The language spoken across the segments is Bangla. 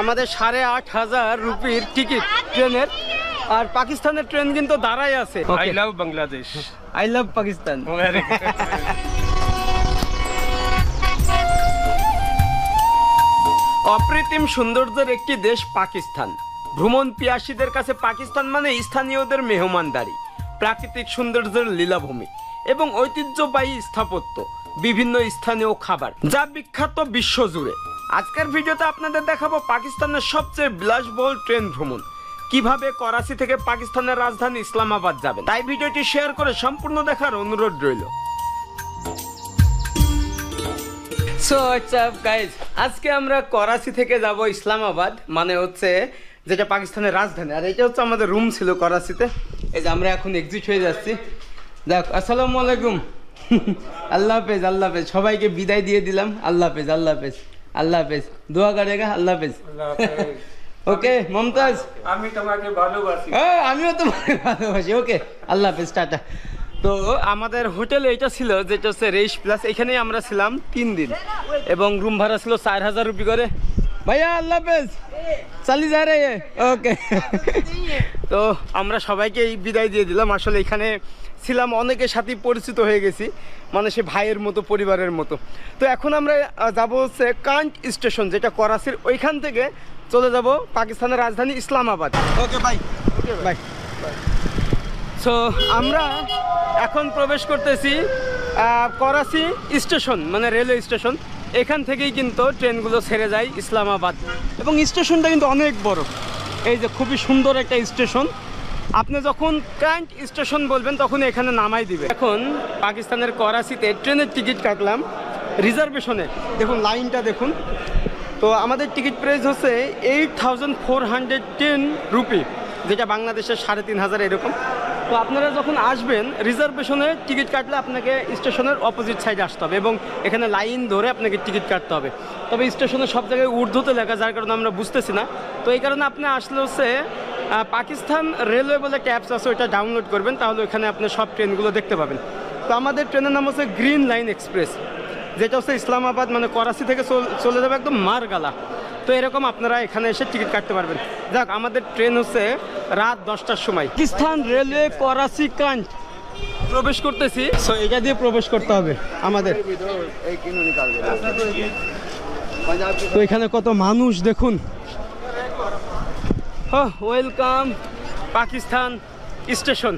আমাদের 8,500 রুপির টিকিট ট্রেনের, আর পাকিস্তানের ট্রেন কিন্তু দাঁড়াই আছে। I love Bangladesh, I love Pakistan. Apratim সৌন্দর্যের একটি দেশ পাকিস্তান। ভ্রমণ পিয়াসীদের কাছে পাকিস্তান মানে স্থানীয়দের মেহমানদারি, প্রাকৃতিক সৌন্দর্যের লীলাভূমি এবং ঐতিহ্যবাহী স্থাপত্য, বিভিন্ন স্থানীয় খাবার যা বিখ্যাত বিশ্বজুড়ে। আজকের ভিডিওতে আপনাদের দেখাবো পাকিস্তানের সবচেয়ে বিলাসবহুল ট্রেন ভ্রমণ, কিভাবে করাচি থেকে পাকিস্তানের রাজধানী ইসলামাবাদ যাবেন। তাই ভিডিওটি শেয়ার করে সম্পূর্ণ দেখার অনুরোধ রইল। সো হোয়াটসঅ্যাপ গাইজ, আজকে আমরা করাচি থেকে যাব ইসলামাবাদ, মানে হচ্ছে যেটা পাকিস্তানের রাজধানী। আর এটা হচ্ছে আমাদের রুম ছিল করাচিতে। এই যে আমরা এখন এক্সিট হয়ে যাচ্ছি। দেখ, আসসালামু আলাইকুম। আল্লাহ হাফেজ, আল্লাহ হাফেজ। সবাইকে বিদায় দিয়ে দিলাম। আল্লাহ হাফেজ, আল্লাহ হাফেজ, আল্লাহ হাফেজ। দোয়া করেগা, আল্লাহ হাফেজ। ওকে মমতাজ, আমি তোমাকে ভালোবাসি। আমিও তোমাকে ভালোবাসি। ওকে, আল্লাহ হাফেজ, টাটা। তো আমাদের হোটেলে এটা ছিল, যেটা হচ্ছে রেইশ প্লাস। এখানেই আমরা ছিলাম 3 দিন এবং রুম ভাড়া ছিল 4,000 রুপি করে। ভাইয়া আল্লাহ হাফেজ, চালি যা রে। ওকে, তো আমরা সবাইকে এই বিদায় দিয়ে দিলাম। আসলে এখানে ছিলাম, অনেকের সাথেই পরিচিত হয়ে গেছি, মানে সে ভাইয়ের মতো, পরিবারের মতো। তো এখন আমরা যাব হচ্ছে কান্ট স্টেশন, যেটা করাচির। ওইখান থেকে চলে যাব পাকিস্তানের রাজধানী Islamabad. Okay bye, okay bye. So আমরা এখন প্রবেশ করতেছি করাচি স্টেশন, মানে রেলওয়ে স্টেশন। এখান থেকেই কিন্তু ট্রেনগুলো ছেড়ে যায় ইসলামাবাদ, এবং স্টেশনটা কিন্তু অনেক বড়। এই যে খুবই সুন্দর একটা স্টেশন। আপনি যখন কান্ট স্টেশন বলবেন তখন এখানে নামাই দিবে। এখন পাকিস্তানের করাচিতে ট্রেনের টিকিট কাটলাম রিজার্ভেশনে। দেখুন লাইনটা দেখুন। তো আমাদের টিকিট প্রাইস হচ্ছে 8,410 রুপি, যেটা বাংলাদেশের 3,500 এরকম। তো আপনারা যখন আসবেন রিজার্ভেশনে টিকিট কাটলে আপনাকে স্টেশনের অপোজিট সাইডে আসতে হবে, এবং এখানে লাইন ধরে আপনাকে টিকিট কাটতে হবে। তবে স্টেশনে সব জায়গায় উর্দুতে লেখা, যার কারণে আমরা বুঝতেছি না। তো এই কারণে আপনি আসলে হচ্ছে পাকিস্তান রেলওয়ে বলে একটা অ্যাপস আছে, ওইটা ডাউনলোড করবেন, তাহলে ওইখানে আপনি সব ট্রেনগুলো দেখতে পাবেন। তো আমাদের ট্রেনের নাম হচ্ছে গ্রিন লাইন এক্সপ্রেস, যেটা হচ্ছে ইসলামাবাদ মানে করাচি থেকে চলে যাবে একদম মারগালা। তো এরকম আপনারা এখানে এসে টিকিট কাটতে পারবেন। যাক, আমাদের ট্রেন হচ্ছে রাত 10টার সময়। পাকিস্তান রেলওয়ে করাচি কান্ট প্রবেশ করতেছি। সো এটা দিয়ে প্রবেশ করতে হবে আমাদের। তো এখানে কত মানুষ দেখুন। Welcome Pakistan station.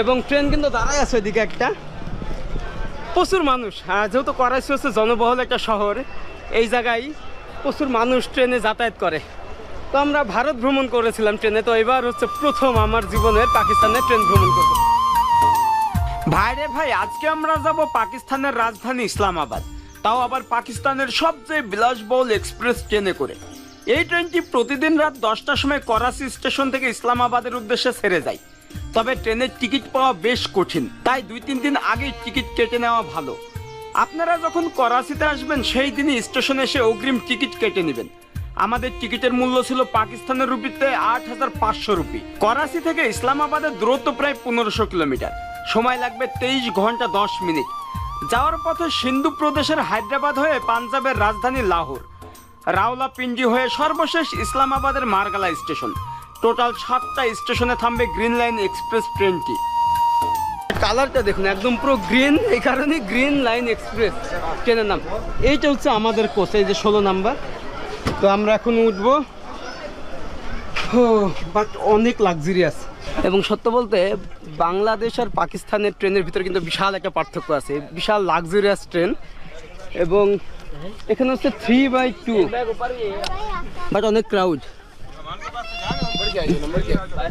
এবং ট্রেন কিন্তু দাঁড়ায় আছে ওইদিকে একটা। প্রচুর মানুষ, যেহেতু করাচি হচ্ছে জনবহুল একটা শহর, এই জায়গায় প্রচুর মানুষ ট্রেনে যাতায়াত করে। তো আমরা ভারত ভ্রমণ করেছিলাম ট্রেনে, তো এবার হচ্ছে প্রথম আমার জীবনের পাকিস্তানের ট্রেন ভ্রমণ করব। ভাইরে ভাই, আজকে আমরা যাব পাকিস্তানের রাজধানী ইসলামাবাদ, তাও আবার পাকিস্তানের সবচেয়ে বিলাসবহুল এক্সপ্রেস ট্রেনে করে। এই ট্রেনটি প্রতিদিন রাত 10টার সময় করাচি স্টেশন থেকে ইসলামাবাদের উদ্দেশ্যে ছেড়ে যায়। তবে ট্রেনের টিকিট পাওয়া বেশ কঠিন, তাই 2-3 দিন আগেই টিকিট কেটে নেওয়া ভালো। আপনারা যখন করাচিতে আসবেন সেই দিনই স্টেশনে এসে অগ্রিম টিকিট কেটে নেবেন। আমাদের টিকিটের মূল্য ছিল পাকিস্তানের রুপিতে 8,500 রুপি। করাচি থেকে ইসলামাবাদের দূরত্ব প্রায় 1500 কিলোমিটার, সময় লাগবে 23 ঘন্টা 10 মিনিট। যাওয়ার পথে সিন্ধু প্রদেশের হায়দ্রাবাদ হয়ে পাঞ্জাবের রাজধানী লাহোর, রাওলাপিন্ডি হয়ে সর্বশেষ ইসলামাবাদের মারগালা স্টেশন। টোটাল 7টা স্টেশনে থামবে গ্রিন লাইন এক্সপ্রেস ট্রেনটি। কালারটা দেখুন, একদম পুরো গ্রিন, এই কারণে গ্রিন লাইন এক্সপ্রেস ট্রেনের নাম। এইটা হচ্ছে আমাদের কোচ, এই যে 16 নাম্বার। তো আমরা এখন উঠবো, বাট অনেক লাক্সারিয়াস। এবং সত্য বলতে বাংলাদেশ আর পাকিস্তানের ট্রেনের ভিতরে কিন্তু বিশাল একটা পার্থক্য আছে। বিশাল লাক্সারিয়াস ট্রেন, এবং এখানে হচ্ছে 3/2, বাট অনেক ক্রাউড।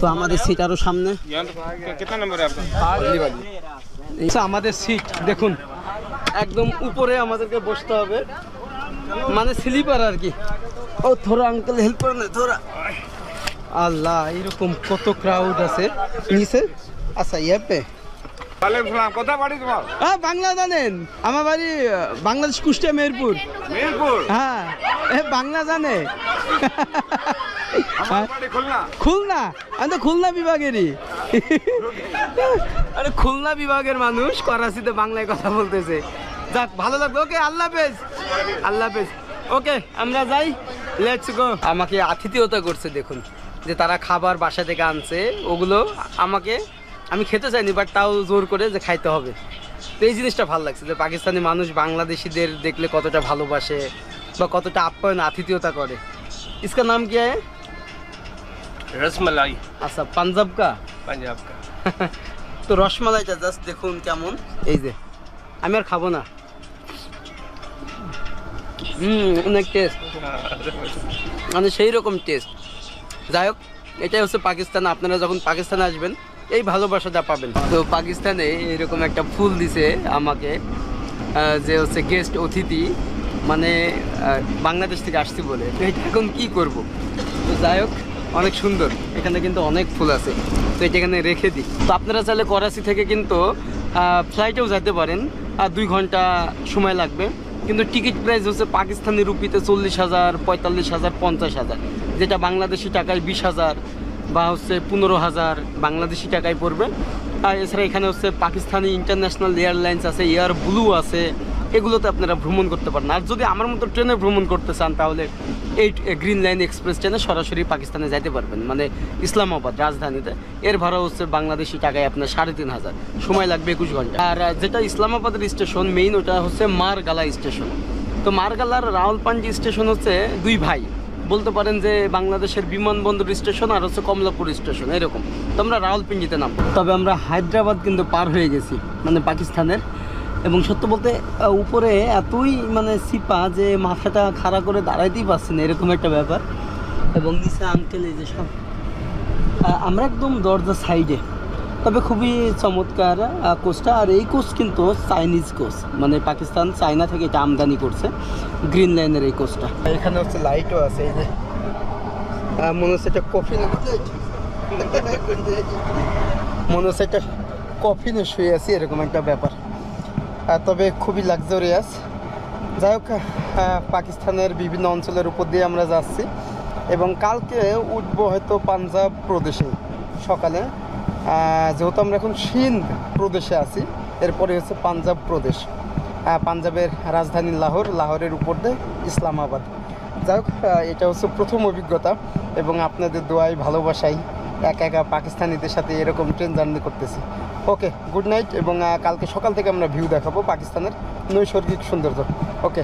তো আমাদের সিট আরো সামনে। আমাদের সিট দেখুন, একদম উপরে আমাদেরকে বসতে হবে, মানে স্লিপার আর কি। ও থোড়া আঙ্কেল হেল্প করে না থোড়া। আল্লাহ, এরকম কত ক্রাউড আছে নিচে। আচ্ছা ইয়াপে কোথা বাড়ি তোমার? বাংলা জানেন? আমার বাড়ি বাংলাদেশ, কুষ্টিয়া, মেহেরপুর। হ্যাঁ, বাংলা জানে। খুলনা, আমি তো খুলনা বিভাগেরই। আরে খুলনা বিভাগের মানুষ করাচিতে বাংলায় কথা বলতেছে। যাক, ভালো লাগবে। ওকে, আল্লাহ হাফেজ, আল্লাহ হাফেজ। ওকে আমরা যাই, লেটস গো। আমাকে আতিথেয়তা করছে দেখুন, যে তারা খাবার বাসা থেকে আনছে, ওগুলো আমি খেতে চাইনি, বাট তাও জোর করে যে খাইতে হবে। তো এই জিনিসটা ভালো লাগছে যে পাকিস্তানি মানুষ বাংলাদেশিদের দেখলে কতটা ভালোবাসে বা কতটা আপ্যায়ন আতিথেয়তা করে। इसका नाम क्या है? रसमलाई আচ্ছা, পাঞ্জাব কা। पंजाब का। তো রসমালাইটা জাস্ট দেখুন কেমন, এই যে আমি আর খাবো না। অনেক টেস্ট, মানে সেই রকম টেস্ট। যাই হোক, এটাই হচ্ছে পাকিস্তান। আপনারা যখন পাকিস্তানে আসবেন এই ভালোবাসাটা পাবেন। তো পাকিস্তানে এরকম একটা ফুল দিছে আমাকে, যে হচ্ছে গেস্ট অতিথি, মানে বাংলাদেশ থেকে আসছি বলে। তো এটা এখন কী করব? তো যাই হোক, অনেক সুন্দর, এখানে কিন্তু অনেক ফুল আছে। তো এটা এখানে রেখে দিই। তো আপনারা চাইলে করাচি থেকে কিন্তু ফ্লাইটেও যেতে পারেন, 2 ঘন্টা সময় লাগবে। কিন্তু টিকিট প্রাইস হচ্ছে পাকিস্তানি রুপিতে 40,000, 45,000, 50,000, যেটা বাংলাদেশি টাকায় 20,000 বা হচ্ছে 15,000 বাংলাদেশি টাকায় পড়বে। আর এছাড়া এখানে হচ্ছে পাকিস্তানি ইন্টারন্যাশনাল এয়ারলাইন্স আছে, এয়ার ব্লু আছে, এগুলোতে আপনারা ভ্রমণ করতে পারেন। আর যদি আমার মতো ট্রেনে ভ্রমণ করতে চান তাহলে এই গ্রিন লাইন এক্সপ্রেস ট্রেনে সরাসরি পাকিস্তানে যাইতে পারবেন, মানে ইসলামাবাদ রাজধানীতে। এর ভাড়া হচ্ছে বাংলাদেশি টাকায় আপনার 3,500, সময় লাগবে 21 ঘন্টা। আর যেটা ইসলামাবাদের স্টেশন মেইন, ওটা হচ্ছে মারগালা স্টেশন। তো মারগালার রাওয়ালপিন্ডি স্টেশন হচ্ছে 2 ভাই, বলতে পারেন যে বাংলাদেশের বিমানবন্দর স্টেশন আর হচ্ছে কমলাপুর স্টেশন এরকম। তো আমরা রাওয়ালপিন্ডিতে নামবো। তবে আমরা হায়দ্রাবাদ কিন্তু পার হয়ে গেছি, মানে পাকিস্তানের। এবং সত্য বলতে উপরে এতই মানে সিপা যে মাথাটা খাড়া করে দাঁড়াইতেই পারছি না, এরকম একটা ব্যাপার। এবং নিচে আঙ্কেল, এই যে সব। আমরা একদম দরজা সাইডে। তবে খুবই চমৎকার কোচটা। আর এই কোচ কিন্তু চাইনিজ কোচ, মানে পাকিস্তান চায়না থেকে এটা আমদানি করছে, গ্রিন লাইনের এই কোচটা। এখানে হচ্ছে লাইটও আছে, এই যে মনে হচ্ছে এটা কফিনে, মনে হচ্ছে একটা কফিনে শুয়ে আছি, এরকম একটা ব্যাপার। তবে খুবই লাক্সারিয়াস। যাই হোক, পাকিস্তানের বিভিন্ন অঞ্চলের উপর দিয়ে আমরা যাচ্ছি এবং কালকে উঠবো হয়তো পাঞ্জাব প্রদেশে সকালে। যেহেতু আমরা এখন সিন্ধ প্রদেশে আছি, এরপরে হচ্ছে পাঞ্জাব প্রদেশ। পাঞ্জাবের রাজধানী লাহোর, লাহোরের উপর দিয়ে ইসলামাবাদ। যাই হোক, এটা হচ্ছে প্রথম অভিজ্ঞতা এবং আপনাদের দোয়ায় ভালোবাসাই একা পাকিস্তানিদের সাথে এরকম ট্রেন জার্নি করতেছি। ওকে, গুড নাইট। এবং কালকে সকাল থেকে আমরা ভিউ দেখাবো পাকিস্তানের নৈসর্গিক সৌন্দর্য। ওকে।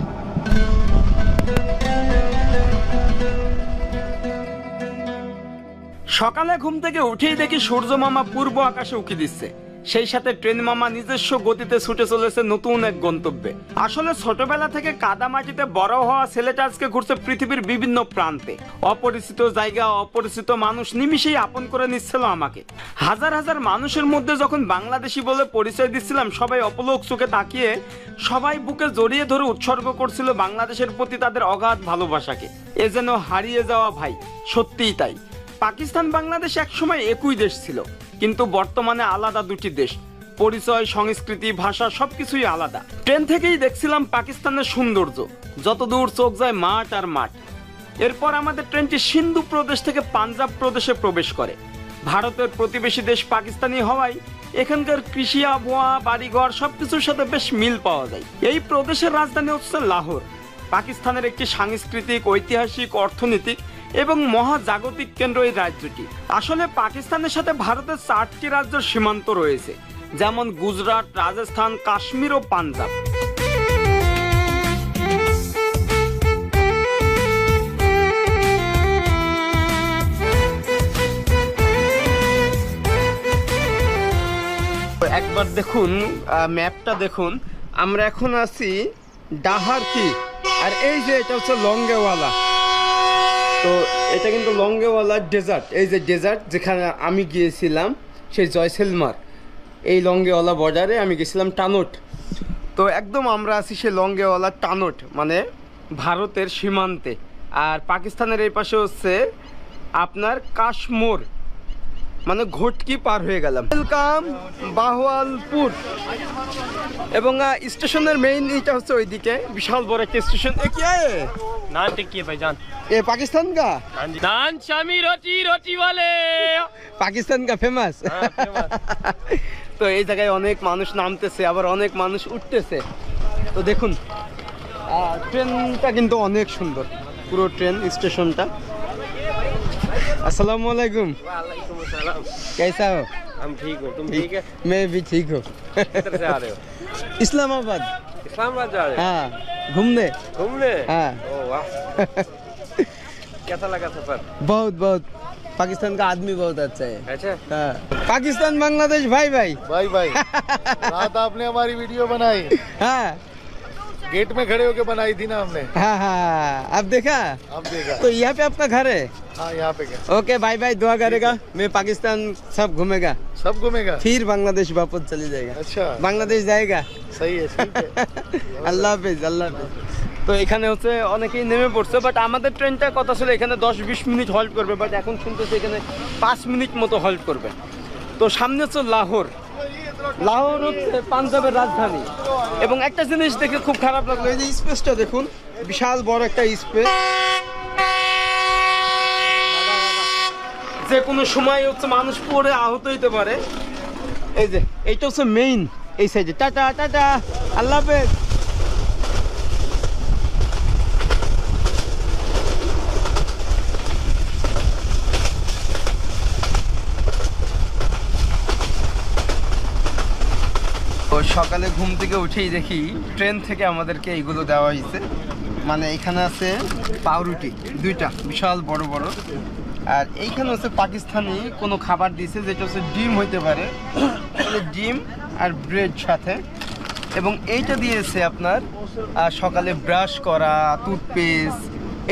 সকালে ঘুম থেকে উঠেই দেখি সূর্য মামা পূর্ব আকাশে উঁকি দিচ্ছে, সেই সাথে ট্রেন মামা নিজস্ব গতিতে ছুটে চলেছে নতুন এক গন্তব্যে। আসলে ছোটবেলা থেকে কাদা মাটিতে বড় হওয়া ছেলেটা আজকে ঘুরছে পৃথিবীর বিভিন্ন প্রান্তে। অপরিচিত জায়গা, অপরিচিত মানুষ নিমিষেই আপন করে নিচ্ছিল আমাকে। হাজার হাজার মানুষের মধ্যে যখন বাংলাদেশি বলে পরিচয় দিচ্ছিলাম, সবাই অপলক চোখে তাকিয়ে সবাই বুকে জড়িয়ে ধরে উৎসর্গ করছিল বাংলাদেশের প্রতি তাদের অগাধ ভালোবাসাকে। এ যেন হারিয়ে যাওয়া ভাই, সত্যিই তাই। পাকিস্তান বাংলাদেশ একসময় একই দেশ ছিল, কিন্তু বর্তমানে আলাদা দুটি দেশ। পরিচয়, সংস্কৃতি, ভাষা সবকিছুই আলাদা। ট্রেন থেকেই দেখছিলাম পাকিস্তানের সৌন্দর্য, যতদূর চোখ যায় মাঠ আর মাঠ। এরপর আমাদের ট্রেনটি সিন্ধু প্রদেশ থেকে পাঞ্জাব প্রদেশে প্রবেশ করে। ভারতের প্রতিবেশী দেশ পাকিস্তানি হওয়ায় এখানকার কৃষি, আবহাওয়া, বাড়িঘর সবকিছুর সাথে বেশ মিল পাওয়া যায়। এই প্রদেশের রাজধানী হচ্ছে লাহোর। পাকিস্তানের একটি সাংস্কৃতিক, ঐতিহাসিক, অর্থনৈতিক এবং মহাজাগতিক কেন্দ্র এই রাজ্যটি। আসলে পাকিস্তানের সাথে ভারতের 4টি রাজ্যের সীমান্ত রয়েছে, যেমন গুজরাট, রাজস্থান, কাশ্মীর ও পাঞ্জাব। একবার দেখুন ম্যাপটা দেখুন, আমরা এখন আছি ডাহারকি, আর এই যে এটা হচ্ছে লঙ্গেওয়ালা। তো এটা কিন্তু লঙ্গেওয়ালা ডেজার্ট, এই যে ডেজার্ট যেখানে আমি গিয়েছিলাম সেই জয়সলমার, এই লঙ্গেওয়ালা বর্ডারে আমি গেছিলাম টানোট। তো একদম আমরা আছি সেই লঙ্গেওয়ালা টানোট, মানে ভারতের সীমান্তে। আর পাকিস্তানের এই পাশে হচ্ছে আপনার কাশমোর, মানে ঘটকি পার হয়ে গেলাম। ওয়েলকাম বাহওয়ালপুর। এবং স্টেশনের মেইন এটা হচ্ছে ওইদিকে বিশাল বড় একটা স্টেশন। এ কি है नान टिक्की है भाईजान। ये पाकिस्तान का नान शामी रोटी रोटी वाले पाकिस्तान का फेमास। তো এই জায়গায় অনেক মানুষ নামতেছে, আবার অনেক মানুষ উঠতেছে। তো দেখুন ট্রেনটা কিন্তু অনেক সুন্দর, পুরো ট্রেন স্টেশনটা। अस्सलाम वालेकुम। वालेकुम अस्सलाम। कैसा हो? हम ठीक हो, तुम ठीक है? मैं भी ठीक हूँ। किधर से आ रहे हो? इस्लामाबाद। इस्लामाबाद जा रहे हो? हाँ, घूमने। घूमने? हाँ। ओह वाह। कैसा लगा सफर? बहुत बहुत, पाकिस्तान का आदमी बहुत अच्छा है। अच्छा। हाँ। पाकिस्तान बांग्लादेश भाई भाई। भाई भाई रात आपने हमारी वीडियो बनाई, हाँ गेट में खड़े होके बनाई थी ना हमने। हाँ हाँ, अब देखा? अब देखा। तो यहाँ पे आपका घर है? हाँ यहाँ पे क्या ओके भाई भाई, दुआ करेगा, मैं पाकिस्तान सब घूमेगा, सब घूमेगा। फिर बांग्लादेश वापस चले जाएगा। अच्छा বাংলাদেশ জায়গা। सही है, ठीक है। আল্লাহ হাফেজ, আল্লাহ হাফেজ। তো এখানে হচ্ছে অনেকেই নেমে পড়ছে, বাট আমাদের ট্রেনটা কথা ছিল এখানে 10-20 মিনিট হল্ট করবে, বাট এখন শুনতেছি এখানে 5 মিনিট মতো হল্ট করবে। তো সামনে হচ্ছে লাহোর। লাহোর হচ্ছে পাঞ্জাবের রাজধানী। এবং একটা জিনিস দেখে খুব খারাপ লাগলো, এই যে স্পেসটা দেখুন, বিশাল বড় একটা স্পেস। যে কোনো সময় হচ্ছে মানুষ পড়ে আহত হইতে পারে। এই যে এইটা হচ্ছে মেইন, এই সাইডে। টাটা টাটা, আল্লাহ হাফেজ। সকালে ঘুম থেকে উঠেই দেখি ট্রেন থেকে আমাদেরকে এইগুলো দেওয়া হয়েছে। মানে এখানে আছে পাউরুটি দুইটা, বিশাল বড় বড়। আর এইখানে হচ্ছে পাকিস্তানি কোনো খাবার দিয়েছে, যেটা হচ্ছে ডিম হইতে পারে, ডিম আর ব্রেড সাথে। এবং এইটা দিয়েছে আপনার সকালে ব্রাশ করা, টুথপেস্ট,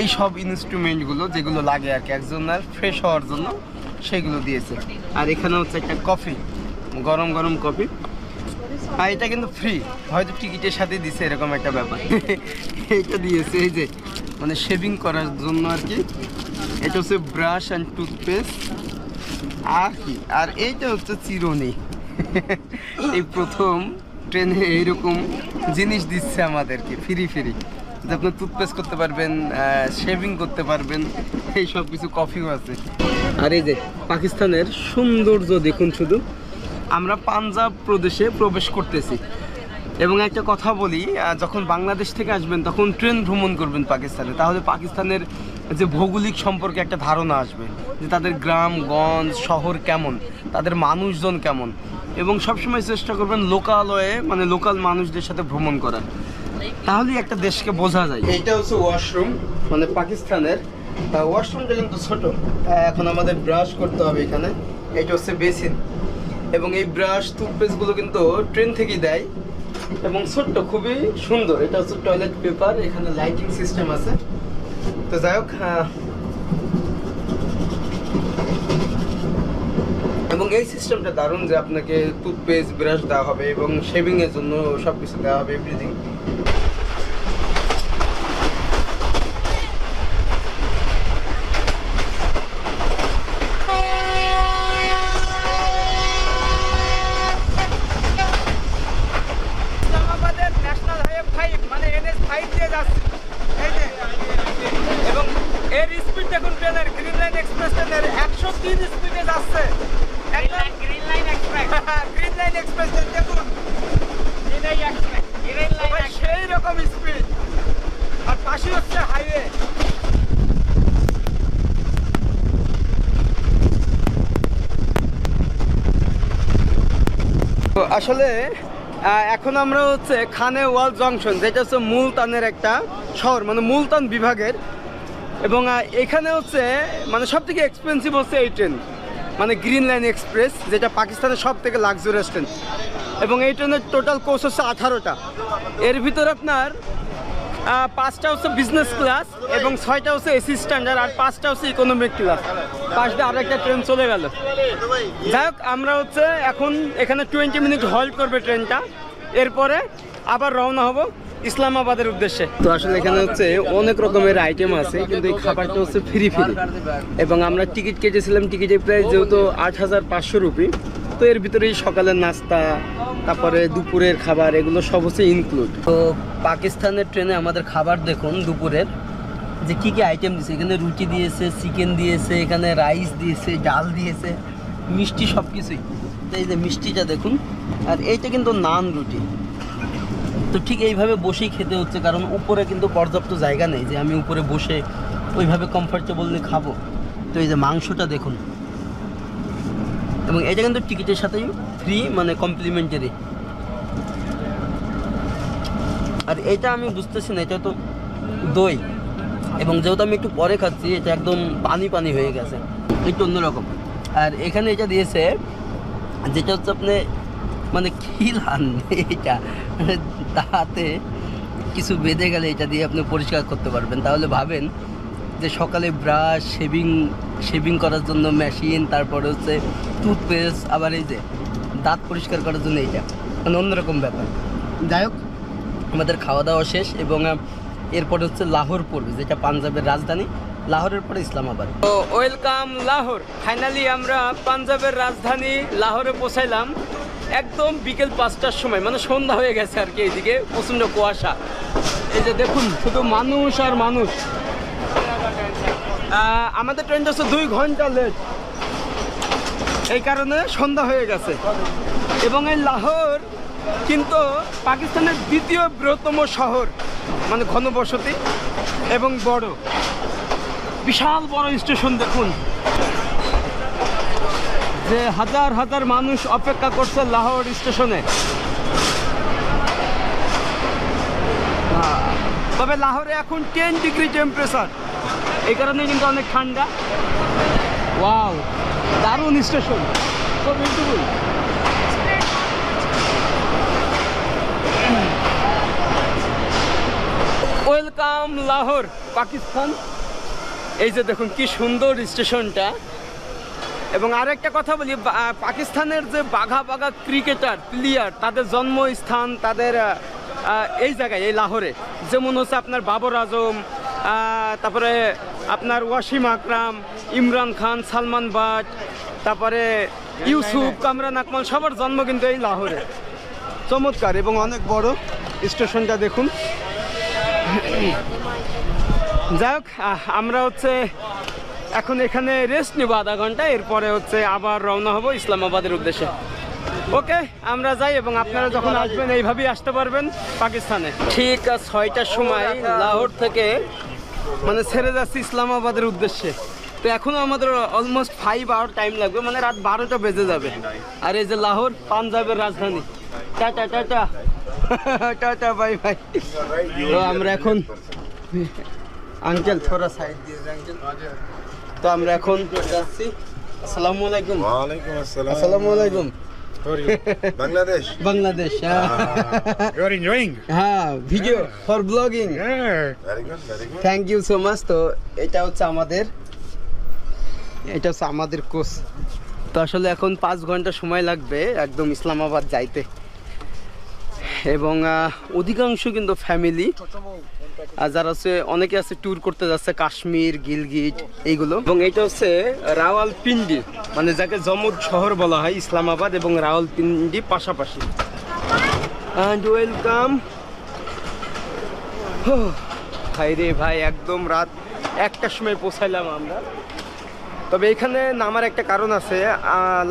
এই সব ইনস্ট্রুমেন্টগুলো যেগুলো লাগে আর কি একজনের ফ্রেশ হওয়ার জন্য, সেগুলো দিয়েছে। আর এখানে হচ্ছে একটা কফি, গরম গরম কফি। আর এটা কিন্তু ফ্রি, হয়তো টিকিটের সাথে দিছে এরকম একটা ব্যাপার। এটা দিয়েছে এই যে মানে শেভিং করার জন্য আর কি। এটা হচ্ছে ব্রাশ অ্যান্ড টুথপেস্ট আর কি। আর এইটা হচ্ছে চিরুনি। এই প্রথম ট্রেনে এইরকম জিনিস দিচ্ছে আমাদেরকে ফ্রি ফ্রি, যে আপনি টুথপেস্ট করতে পারবেন, শেভিং করতে পারবেন, এই সব কিছু। কফিও আছে। আর এই যে পাকিস্তানের সৌন্দর্য দেখুন শুধু। আমরা পাঞ্জাব প্রদেশে প্রবেশ করতেছি। এবং একটা কথা বলি, যখন বাংলাদেশ থেকে আসবেন তখন ট্রেন ভ্রমণ করবেন পাকিস্তানে, তাহলে পাকিস্তানের যে ভৌগোলিক সম্পর্কে একটা ধারণা আসবে, যে তাদের গ্রামগঞ্জ শহর কেমন, তাদের মানুষজন কেমন। এবং সবসময় চেষ্টা করবেন লোকালয়ে, মানে লোকাল মানুষদের সাথে ভ্রমণ করার, তাহলেই একটা দেশকে বোঝা যায়। এইটা হচ্ছে ওয়াশরুম, মানে পাকিস্তানের ওয়াশরুমটা কিন্তু ছোট। এখন আমাদের ব্রাশ করতে হবে এখানে। এটা হচ্ছে বেসিন। এবং এই ব্রাশ টুথপেস্টগুলো কিন্তু ট্রেন থেকেই দেয় এবং ছোট্ট, খুবই সুন্দর। এটা হচ্ছে টয়লেট পেপার, এখানে লাইটিং সিস্টেম আছে। তো যাই হোক, এবং এই সিস্টেমটা দারুণ, যে আপনাকে টুথপেস্ট ব্রাশ দেওয়া হবে এবং শেভিংয়ের জন্য সব কিছু দেওয়া হবে, এভরিথিং। এবং এর স্পিড দেখুন, ট্রেনের গ্রিন লাইন এক্সপ্রেস ট্রেনের 103 স্পিডে যাচ্ছে। গ্রিন লাইন এক্সপ্রেস দেখুন, সেই রকম স্পিড। আর পাশে হচ্ছে হাইওয়ে। তো আসলে এখন আমরা হচ্ছে খানে ওয়াল জংশন, যেটা হচ্ছে মুলতানের একটা শহর, মানে মুলতান বিভাগের। এবং এখানে হচ্ছে মানে সব থেকে এক্সপেন্সিভ হচ্ছে এই ট্রেন, মানে গ্রিন লাইন এক্সপ্রেস, যেটা পাকিস্তানের সব থেকে লাক্সারিয়াস ট্রেন। এবং এই ট্রেনের টোটাল কোচ হচ্ছে 18টা। এর ভিতরে আপনার 5টা হচ্ছে বিজনেস ক্লাস এবং 6টা হচ্ছে এসি স্ট্যান্ডার্ড, আর 5টা হচ্ছে ইকোনমিক ক্লাস। পাশ দিয়ে আরেকটা ট্রেন চলে গেল। যাই হোক, আমরা হচ্ছে এখন এখানে 20 মিনিট হল্ট করবে ট্রেনটা, এরপরে আবার রওনা হব ইসলামাবাদের উদ্দেশ্যে। তো আসলে এখানে হচ্ছে অনেক রকমের আইটেম আছে, কিন্তু এই খাবারটা হচ্ছে ফ্রি ফ্রি। এবং আমরা টিকিট কেটেছিলাম, টিকিটের প্রাইস যেহেতু 8500 রুপি। তো এর ভিতরেই সকালের নাস্তা, তারপরে দুপুরের খাবার, এগুলো সব হচ্ছে ইনক্লুড। তো পাকিস্তানের ট্রেনে আমাদের খাবার দেখুন দুপুরের, যে কী কী আইটেম দিয়েছে। এখানে রুটি দিয়েছে, চিকেন দিয়েছে, এখানে রাইস দিয়েছে, ডাল দিয়েছে, মিষ্টি, সব কিছুই। তো এই যে মিষ্টিটা দেখুন। আর এইটা কিন্তু নান রুটি, তো ঠিক এইভাবে বসেই খেতে হচ্ছে, কারণ উপরে কিন্তু পর্যাপ্ত জায়গা নেই যে আমি উপরে বসে ওইভাবে কমফর্টেবলি খাবো। তো এই যে মাংসটা দেখুন, এবং এটা কিন্তু টিকিটের সাথেই ফ্রি, মানে কমপ্লিমেন্টারি। আর এটা আমি বুঝতেছি না, এটা তো দই, এবং যেহেতু আমি একটু পরে খাচ্ছি এটা একদম পানি পানি হয়ে গেছে, একটু অন্যরকম। আর এখানে এটা দিয়েছে যেটা হচ্ছে আপনি মানে খিলান, এটা মানে তাতে কিছু বেঁধে গেলে এটা দিয়ে আপনি পরিষ্কার করতে পারবেন। তাহলে ভাবেন যে সকালে ব্রাশ, শেভিং করার জন্য মেশিন, তারপরে হচ্ছে টুথপেস্ট, আবার এই যে দাঁত পরিষ্কার করার জন্য এইটা, মানে অন্যরকম ব্যাপার। যাই হোক, আমাদের খাওয়া দাওয়া শেষ, এবং এরপরে হচ্ছে লাহোর পড়বে, যেটা পাঞ্জাবের রাজধানী। লাহোরের পরে ইসলামাবাদ। তো ওয়েলকাম লাহোর। ফাইনালি আমরা পাঞ্জাবের রাজধানী লাহোরে পৌঁছাইলাম একদম বিকেল 5টার সময়, মানে সন্ধ্যা হয়ে গেছে আর কি। এইদিকে প্রচণ্ড কুয়াশা, এই যে দেখুন শুধু মানুষ আর মানুষ। আমাদের ট্রেনটা হচ্ছে 2 ঘন্টা লেট, এই কারণে সন্ধ্যা হয়ে গেছে। এবং এই লাহোর কিন্তু পাকিস্তানের দ্বিতীয় বৃহত্তম শহর, মানে ঘনবসতি এবং বড়, বিশাল বড় স্টেশন। দেখুন যে হাজার হাজার মানুষ অপেক্ষা করছে লাহোর স্টেশনে। তবে লাহোরে এখন 10 ডিগ্রি টেম্পারেচার, এই কারণে কিন্তু অনেক ঠান্ডা। ওয়াও, দারুণ station, so beautiful. Welcome Lahore, Pakistan. এই যে দেখুন কি সুন্দর স্টেশনটা। এবং আরেকটা কথা বলি, পাকিস্তানের যে বাঘা বাঘা ক্রিকেটার প্লেয়ার, তাদের জন্মস্থান তাদের এই জায়গায়, এই লাহোরে। যেমন হচ্ছে আপনার বাবর আজম, তারপরে আপনার ওয়াসিম আকরাম, ইমরান খান, সালমান বাট, তারপরে ইউসুফ, কামরান আকমল, সবার জন্ম কিন্তু এই লাহোরে। চমৎকার এবং অনেক বড় স্টেশনটা দেখুন। যাই হোক, আমরা হচ্ছে এখন এখানে রেস্ট নেব আধা ঘন্টা, এরপরে হচ্ছে আবার রওনা হব ইসলামাবাদের উদ্দেশ্যে। ওকে, আমরা যাই, এবং আপনারা যখন আসবেন এইভাবেই আসতে পারবেন পাকিস্তানে। ঠিক 6টার সময় লাহোর থেকে মানে ছেড়ে যাচ্ছি ইসলামাবাদের উদ্দেশ্যে। তো এখনও আমাদের অলমোস্ট 5 আওয়ার টাইম লাগবে, মানে রাত 12টা বেজে যাবে। আর এই যে লাহোর, পাঞ্জাবের রাজধানী। Tata tata tata, bye bye. তো আমরা এখন আঙ্কেল থোড়া সাইড দিয়ে আঙ্কেল। তো আমরা এখন যাচ্ছি। আসসালামু আলাইকুম। ওয়ালাইকুম আসসালাম। আসসালামু আলাইকুম। Bangladesh. Bangladesh. You are enjoying? হ্যাঁ, video for blogging. Yeah. Very good, very good. Thank you so much. তো এটা হচ্ছে আমাদের কোচ। তো আসলে এখন 5 ঘন্টা সময় লাগবে একদম ইসলামাবাদ যাইতে, এবং অধিকাংশ কিন্তু ফ্যামিলি, আর যারা হচ্ছে অনেকে আছে ট্যুর করতে যাচ্ছে কাশ্মীর, গিলগিট এইগুলো। এবং এটা হচ্ছে রাওয়ালপিন্ডি, মানে যাকে জমজ শহর বলা হয়, ইসলামাবাদ এবং রাওয়ালপিন্ডি পাশাপাশি। And welcome. ভাই রে ভাই, একদম রাত 1টার সময় পৌঁছাইলাম আমরা। তবে এখানে নামার একটা কারণ আছে,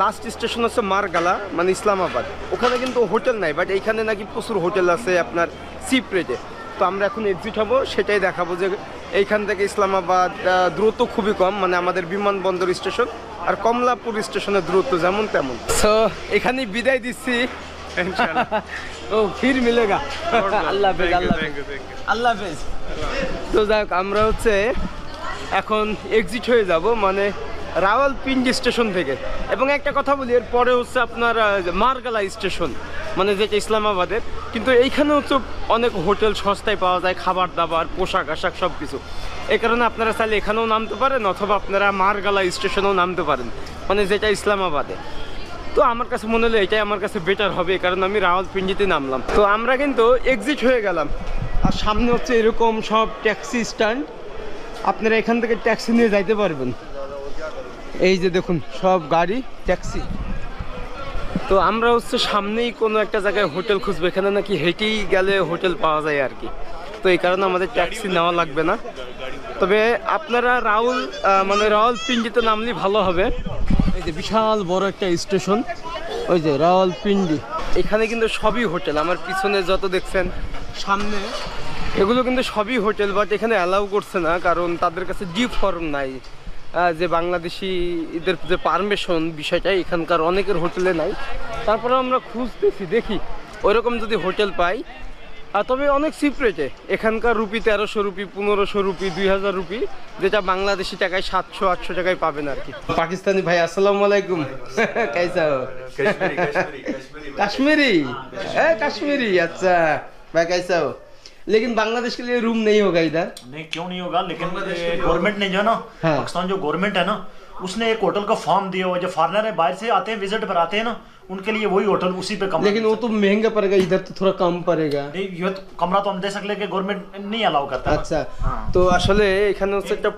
লাস্ট স্টেশন হচ্ছে মারগালা, মানে ইসলামাবাদ। ওখানে কিন্তু হোটেল নাই, বাট এইখানে নাকি প্রচুর হোটেল আছে আপনার চিপ রেটে। তো আমরা এখন এক্সিট হব, সেটাই দেখাবো যে এইখান থেকে ইসলামাবাদ দূরত্ব খুবই কম, মানে আমাদের বিমানবন্দর স্টেশন আর কমলাপুর স্টেশনের দূরত্ব যেমন তেমন। সো এখানেই বিদায় দিচ্ছি। ও ফির মিলেগা। আল্লাহ হাফেজ, আল্লাহ হাফেজ, আল্লাহ হাফেজ। তো যাক, আমরা হচ্ছে এখন এক্সিট হয়ে যাব, মানে রাওয়ালপিন্ডি স্টেশন থেকে। এবং একটা কথা বলি, এরপরে হচ্ছে আপনার মারগালা স্টেশন, মানে যেটা ইসলামাবাদের। কিন্তু এইখানে হচ্ছে অনেক হোটেল সস্তায় পাওয়া যায়, খাবার দাবার, পোশাক আশাক সব কিছু। এই কারণে আপনারা চাইলে এখানেও নামতে পারেন, অথবা আপনারা মারগালা স্টেশনেও নামতে পারেন, মানে যেটা ইসলামাবাদে। তো আমার কাছে মনে হলো এটাই আমার কাছে বেটার হবে, কারণ আমি রাওয়ালপিন্ডিতে নামলাম। তো আমরা কিন্তু এক্সিট হয়ে গেলাম, আর সামনে হচ্ছে এরকম সব ট্যাক্সি স্ট্যান্ড, আপনারা এখান থেকে ট্যাক্সি নিয়ে যাইতে পারবেন। এই যে দেখুন সব গাড়ি, ট্যাক্সি। তো আমরা হচ্ছে সামনেই কোনো একটা জায়গায় হোটেল খুঁজবো, এখানে নাকি হেঁটেই গেলে হোটেল পাওয়া যায় আর কি। তো এই কারণে আমাদের ট্যাক্সি নেওয়া লাগবে না। তবে আপনারা রাওয়ালপিন্ডিতে নামলেই ভালো হবে। এই যে বিশাল বড় একটা স্টেশন, ওই যে রাওয়ালপিন্ডি। এখানে কিন্তু সবই হোটেল, আমার পিছনে যত দেখছেন সামনে এগুলো কিন্তু সবই হোটেল, বাট এখানে অ্যালাউ করছে না কারণ তাদের কাছে জি ফর্ম নাই। যে বাংলাদেশিদের যে পারমিশন বিষয়টা এখানকার অনেকের হোটেলে নাই। তারপরে আমরা খুঁজতেছি, দেখি ওইরকম যদি হোটেল পাই। তবে অনেক চিপ রেটে, এখানকার রুপি 1300 রুপি, 1500 রুপি, 2000 রুপি, যেটা বাংলাদেশি টাকায় 700-800 টাকায় পাবেন আর কি। পাকিস্তানি ভাই আসসালামু আলাইকুম, कैसा हो? कश्मीरी है, कश्मीरी, अच्छा भाई कैसा हो? लेकिन बांग्लादेश के लिए रूम नहीं होगा इधर? नहीं, क्यों नहीं होगा, लेकिन गवर्नमेंट ने जो है ना, हाँ। पाकिस्तान जो गवर्नमेंट है ना, उसने एक होटल का फॉर्म दिया हुआ है। जो फॉरेनर है बाहर से आते हैं, विजिट पर आते हैं ना, उनके लिए वही होटल उसी पे कमरा। लेकिन वो तो महंगा पड़ेगा, इधर तो थोड़ा कम पड़ेगा। नहीं, ये तो कमरा तो हम दे सकते हैं, गवर्नमेंट नहीं अलाउ करता। আচ্ছা, তো আসলে এখানে হচ্ছে একটা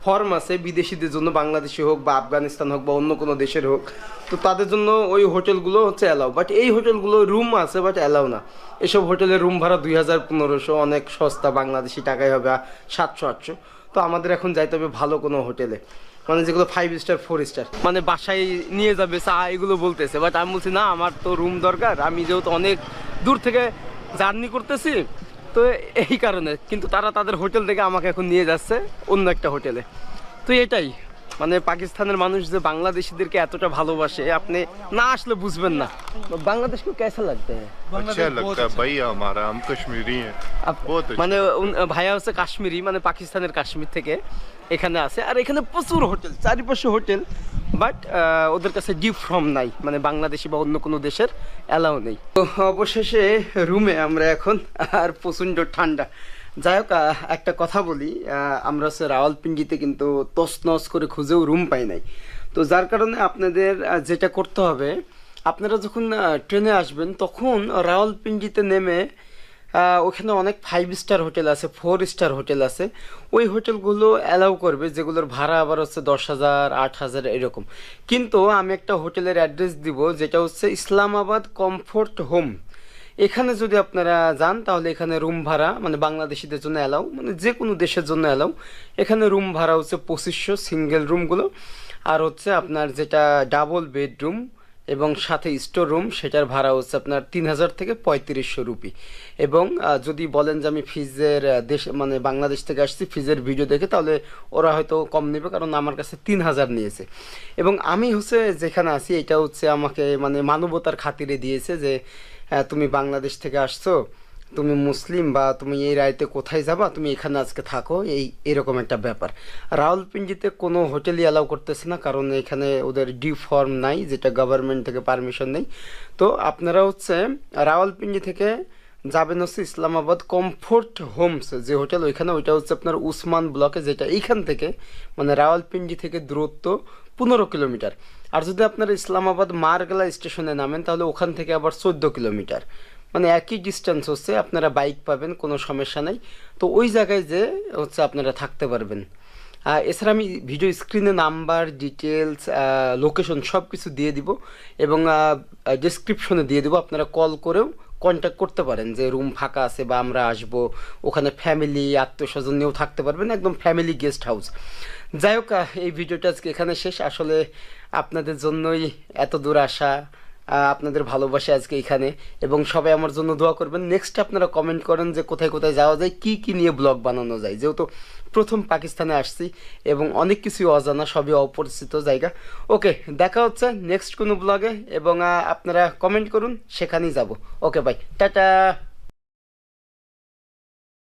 ফর্ম আছে বিদেশিদের জন্য, বাংলাদেশি হোক বা আফগানিস্তান হোক বা অন্য কোনো দেশের হোক, তো তাদের জন্য ওই হোটেলগুলো হচ্ছে অ্যালাউ। বাট এই হোটেলগুলো রুম আছে বাট অ্যালাউ না। এসব হোটেলের রুম ভাড়া 2000-1500, অনেক সস্তা, বাংলাদেশি টাকায় হবে 700-800। তো আমাদের এখন যাইতে হবে ভালো কোনো হোটেলে, মানে যেগুলো 5 স্টার 4 স্টার, মানে বাসায় নিয়ে যাবে চা এগুলো বলতেছে। বাট আমি বলছি না, আমার তো রুম দরকার, আমি যেহেতু অনেক দূর থেকে জার্নি করতেছি, তো এই কারণে। কিন্তু তারা তাদের হোটেল থেকে আমাকে এখন নিয়ে যাচ্ছে অন্য একটা হোটেলে। তো এটাই মানে পাকিস্তানের মানুষ যে বাংলাদেশিদেরকে এতটা ভালোবাসে, আপনি না আসলে বুঝবেন না। বাংলাদেশকে कैसा लगता है? अच्छा लगता है भैया हमारा, हम कश्मीरी हैं। बहुत अच्छा। মানে ভাইয়া হচ্ছে কাশ্মীরি, মানে পাকিস্তানের কাশ্মীর থেকে এখানে আছে। আর এখানে প্রচুর হোটেল, চারিপাশে হোটেল, বাট ওদের কাছে ডিপ ফর্ম নাই, মানে বাংলাদেশি বা অন্য কোনো দেশের অ্যালাউ নেই। তো অবশেষে রুমে আমরা এখন, আর প্রচণ্ড ঠান্ডা। যাই হোক, একটা কথা বলি, আমরা হচ্ছে রাওয়ালপিন্ডিতে কিন্তু তছনছ করে খুঁজেও রুম পাই নাই। তো যার কারণে আপনাদের যেটা করতে হবে, আপনারা যখন ট্রেনে আসবেন তখন রাওয়ালপিন্ডিতে নেমে ওখানে অনেক 5 স্টার হোটেল আছে, 4 স্টার হোটেল আছে। ওই হোটেলগুলো অ্যালাউ করবে, যেগুলোর ভাড়া আবার হচ্ছে 10,000, 8,000 এরকম। কিন্তু আমি একটা হোটেলের অ্যাড্রেস দিব, যেটা হচ্ছে ইসলামাবাদ কমফোর্ট হোম। এখানে যদি আপনারা যান তাহলে এখানে রুম ভাড়া, মানে বাংলাদেশিদের জন্য অ্যালাউ, মানে যে কোনো দেশের জন্য অ্যালাউ। এখানে রুম ভাড়া হচ্ছে 2500 সিঙ্গেল রুমগুলো, আর হচ্ছে আপনার যেটা ডাবল বেডরুম এবং সাথে স্টোর রুম, সেটার ভাড়া হচ্ছে আপনার 3000 থেকে 3500 রুপি। এবং যদি বলেন যে আমি ফিজের দেশ, মানে বাংলাদেশ থেকে আসছি, ফিজের ভিডিও দেখে, তাহলে ওরা হয়তো কম নেবে, কারণ আমার কাছে 3000 নিয়েছে। এবং আমি হচ্ছে যেখানে আছি, এটা হচ্ছে আমাকে মানে মানবতার খাতিরে দিয়েছে যে তুমি বাংলাদেশ থেকে আসছো, তুমি মুসলিম, বা তুমি এই রাইতে কোথায় যাবা, তুমি এখানে আজকে থাকো, এরকম একটা ব্যাপার। রাওয়ালপিন্ডিতে কোনো হোটেলই অ্যালাউ করতেছে না, কারণ এখানে ওদের ডি ফর্ম নাই, যেটা গভর্নমেন্ট থেকে পারমিশন নেই। তো আপনারা হচ্ছে রাওয়ালপিন্ডি থেকে যাবেন হচ্ছে ইসলামাবাদ কমফোর্ট হোমস যে হোটেল, ওইখানে, ওইটা হচ্ছে আপনার উসমান ব্লকে, যেটা এইখান থেকে মানে রাওয়ালপিন্ডি থেকে দূরত্ব 15 কিলোমিটার। আর যদি আপনারা ইসলামাবাদ মারগালা স্টেশনে নামেন তাহলে ওখান থেকে আবার 14 কিলোমিটার, মানে একই ডিস্টেন্স হচ্ছে। আপনারা বাইক পাবেন, কোনো সমস্যা নেই। তো ওই জায়গায় যে হচ্ছে আপনারা থাকতে পারবেন। এছাড়া আমি ভিডিও স্ক্রিনে নাম্বার, ডিটেলস, লোকেশন সব কিছু দিয়ে দিব, এবং ডেসক্রিপশনে দিয়ে দিব। আপনারা কল করেও কন্ট্যাক্ট করতে পারেন যে রুম ফাঁকা আছে বা আমরা আসবো। ওখানে ফ্যামিলি, আত্মীয়স্বজন নিয়েও থাকতে পারবেন, একদম ফ্যামিলি গেস্ট হাউস। যাই হোক, এই ভিডিওটা আজকে এখানে শেষ। আসলে আপনাদের জন্যই এত দূর আসা, আপনাদের ভালোবাসা আজকে এখানে, এবং সবাই আমার জন্য দোয়া করবেন। নেক্সট আপনারা কমেন্ট করেন যে কোথায় কোথায় যাওয়া যায়, কি কি নিয়ে ব্লগ বানানো যায়, যেহেতু প্রথম পাকিস্তানে আসছি এবং অনেক কিছুই অজানা, সবই অপরিচিত জায়গা। ওকে, দেখা হচ্ছে নেক্সট কোনো ব্লগে, এবং আপনারা কমেন্ট করুন, সেখানেই যাব। ওকে, বাই, টাটা।